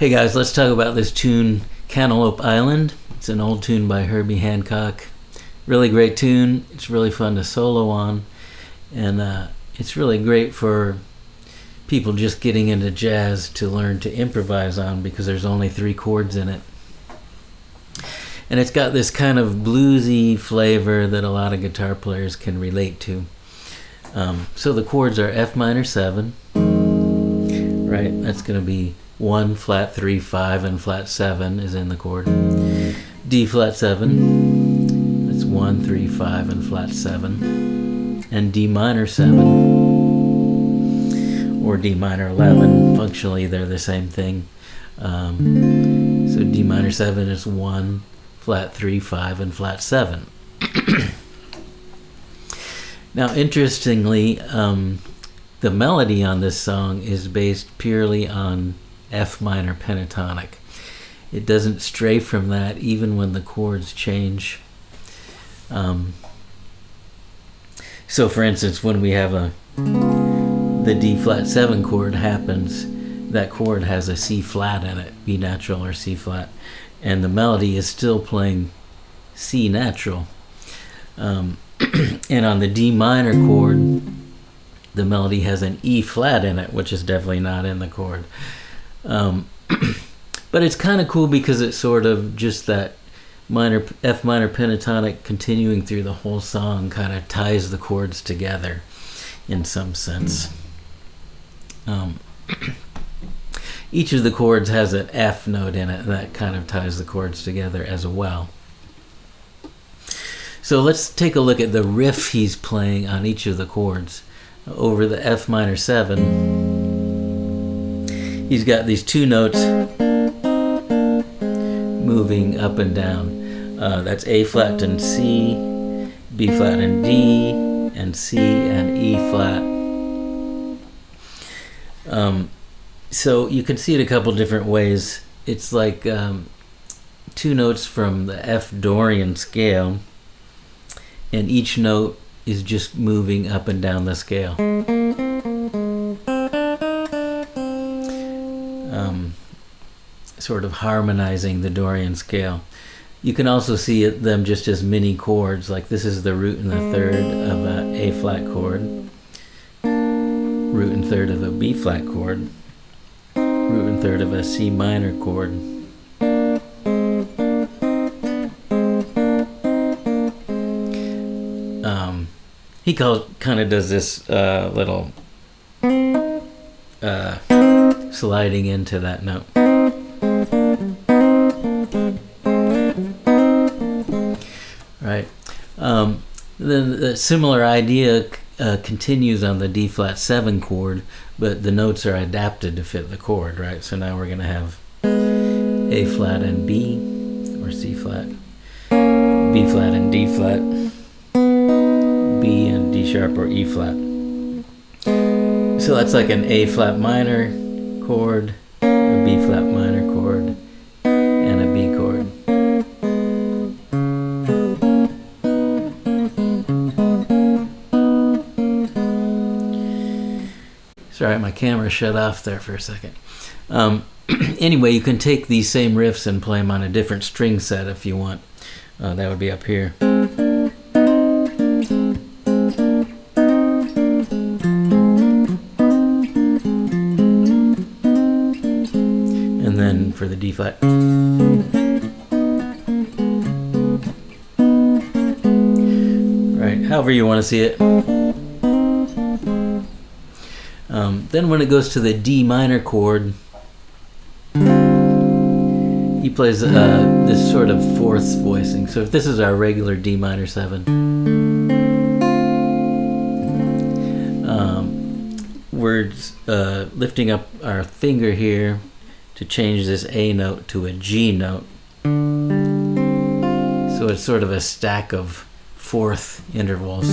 Hey guys, let's talk about this tune, Cantaloupe Island. It's an old tune by Herbie Hancock. Really great tune. It's really fun to solo on. And it's really great for people just getting into jazz to learn to improvise on because there's only 3 chords in it. And it's got this kind of bluesy flavor that a lot of guitar players can relate to. So the chords are F minor 7, right? That's going to be 1, flat 3, 5, and flat 7 is in the chord. D flat 7, that's 1, 3, 5, and flat 7. And D minor 7, or D minor 11, functionally they're the same thing. So D minor 7 is 1, flat 3, 5, and flat 7. Now, interestingly, the melody on this song is based purely on F minor pentatonic. It doesn't stray from that even when the chords change. So for instance, when we have the D flat 7 chord happens, that chord has a C flat in it, B natural or C flat, and the melody is still playing C natural. And on the D minor chord, the melody has an E flat in it, which is definitely not in the chord. But it's kind of cool because it's sort of just that F minor pentatonic continuing through the whole song kind of ties the chords together in some sense. Each of the chords has an F note in it, and that kind of ties the chords together as well. So let's take a look at the riff he's playing on each of the chords. Over the F minor 7, he's got these 2 notes moving up and down. That's A flat and C, B flat and D, and C and E flat. So you can see it a couple different ways. It's like 2 notes from the F Dorian scale, and each note is just moving up and down the scale. Sort of harmonizing the Dorian scale. You can also see them just as mini chords, like this is the root and the third of a A flat chord, root and third of a B flat chord, root and third of a C minor chord. He kind of does this little sliding into that note. Right. Then the similar idea continues on the D flat 7 chord, but the notes are adapted to fit the chord, right? So now we're going to have A flat and B, or C flat, B flat and D flat, B and D sharp or E flat. So that's like an A flat minor chord, a B flat minor chord, and a B chord. Sorry, my camera shut off there for a second. Anyway, you can take these same riffs and play them on a different string set if you want. That would be up here. And then for the D flat. Right, however you want to see it. Then when it goes to the D minor chord, he plays this sort of fourths voicing. So if this is our regular D minor 7, we're lifting up our finger here to change this A note to a G note. So it's sort of a stack of fourth intervals.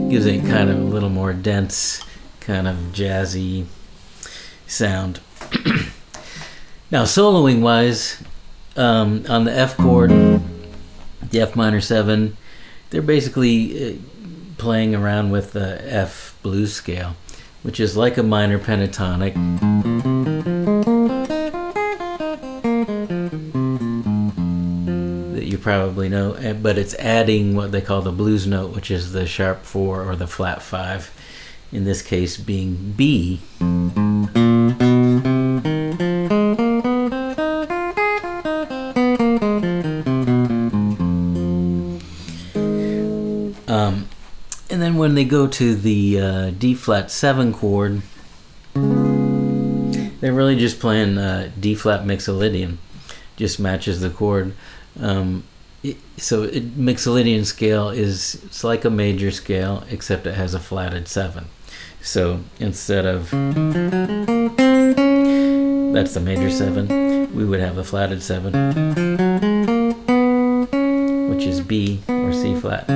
Gives it kind of a little more dense, kind of jazzy sound. Now, soloing wise, on the F chord, the F minor 7, they're basically playing around with the F blues scale, which is like a minor pentatonic. probably know, but it's adding what they call the blues note, which is the sharp 4 or the flat 5, in this case being B. And then when they go to the D flat 7 chord, they're really just playing D flat mixolydian, just matches the chord. Mixolydian scale it's like a major scale, except it has a flatted 7. So instead of, that's the major 7, we would have a flatted 7, which is B or C flat.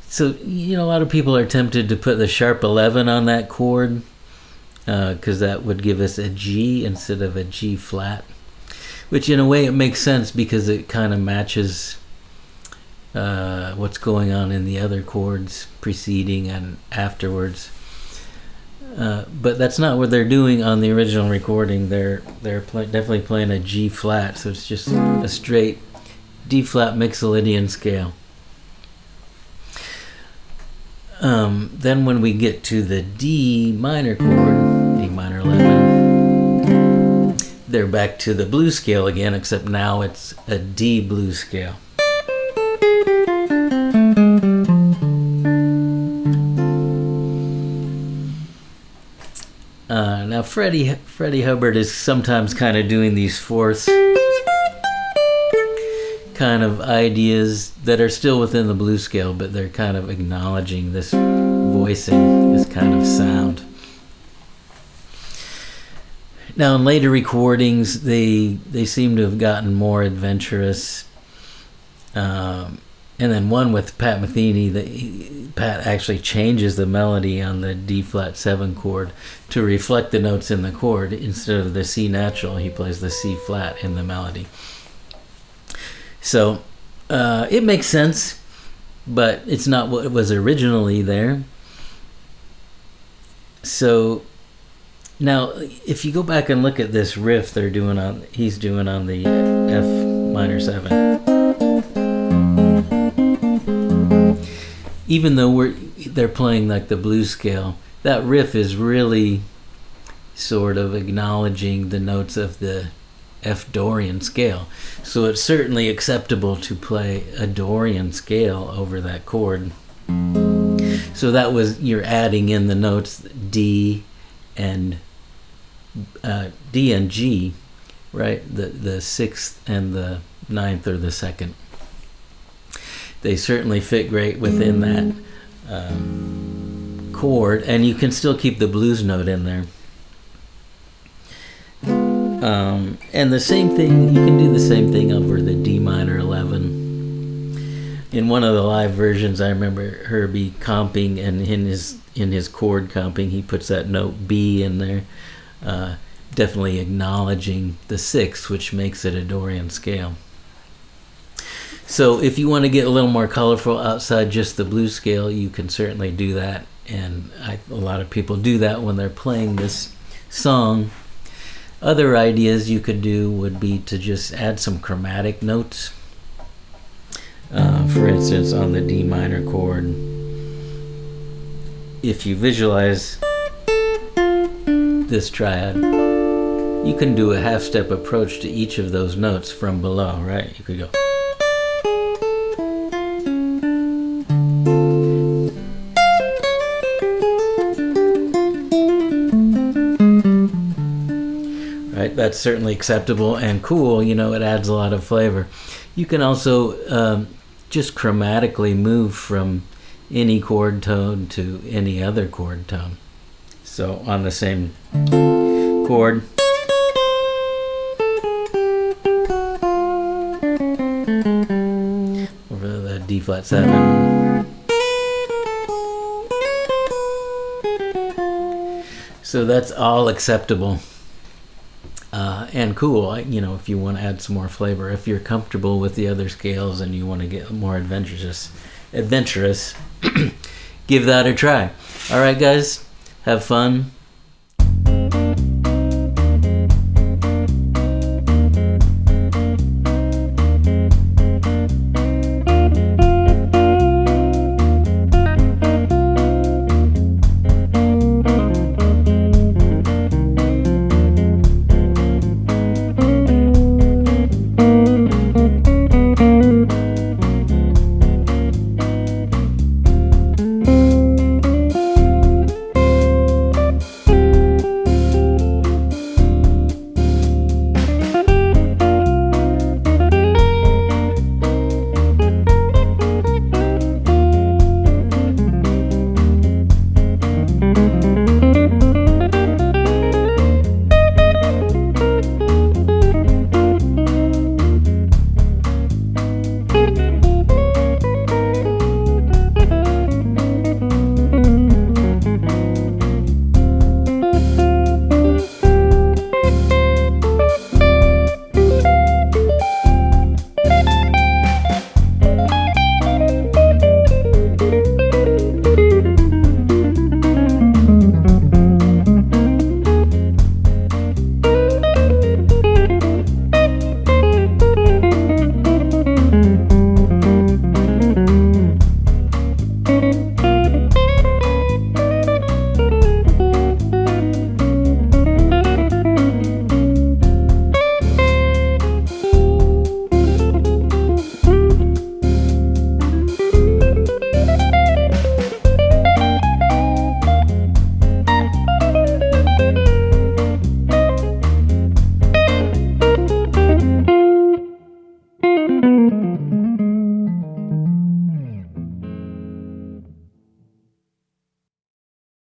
So, a lot of people are tempted to put the sharp 11 on that chord, because that would give us a G instead of a G flat, which in a way it makes sense because it kind of matches what's going on in the other chords preceding and afterwards. But that's not what they're doing on the original recording. They're definitely playing a G flat, so it's just a straight D flat mixolydian scale. Then when we get to the D minor chord, D minor 11, they're back to the blues scale again, except now it's a D blues scale. Now Freddie Hubbard is sometimes kind of doing these fourths kind of ideas that are still within the blues scale, but they're kind of acknowledging this voicing, this kind of sound. Now in later recordings, they seem to have gotten more adventurous. And then one with Pat Metheny, Pat actually changes the melody on the D flat 7 chord to reflect the notes in the chord. Instead of the C natural, he plays the C flat in the melody. So it makes sense, but it's not what was originally there. So now, if you go back and look at this riff he's doing on the F minor 7. Even though they're playing like the blues scale, that riff is really sort of acknowledging the notes of the F Dorian scale. So it's certainly acceptable to play a Dorian scale over that chord. So you're adding in the notes D and G, right? The 6th and the 9th or the 2nd. They certainly fit great within that chord, and you can still keep the blues note in there. And the same thing, you can do the same thing over the D minor 11. In one of the live versions, I remember Herbie comping, and in his chord comping, he puts that note B in there, definitely acknowledging the 6th, which makes it a Dorian scale. So if you want to get a little more colorful outside just the blues scale, you can certainly do that. And a lot of people do that when they're playing this song. Other ideas you could do would be to just add some chromatic notes. For instance, on the D minor chord, if you visualize this triad, you can do a half-step approach to each of those notes from below, right? You could go. Right, that's certainly acceptable and cool. It adds a lot of flavor. You can also just chromatically move from any chord tone to any other chord tone. So on the same chord, over the D flat 7. So that's all acceptable. And cool, if you want to add some more flavor. If you're comfortable with the other scales and you want to get more adventurous, give that a try. All right, guys, have fun.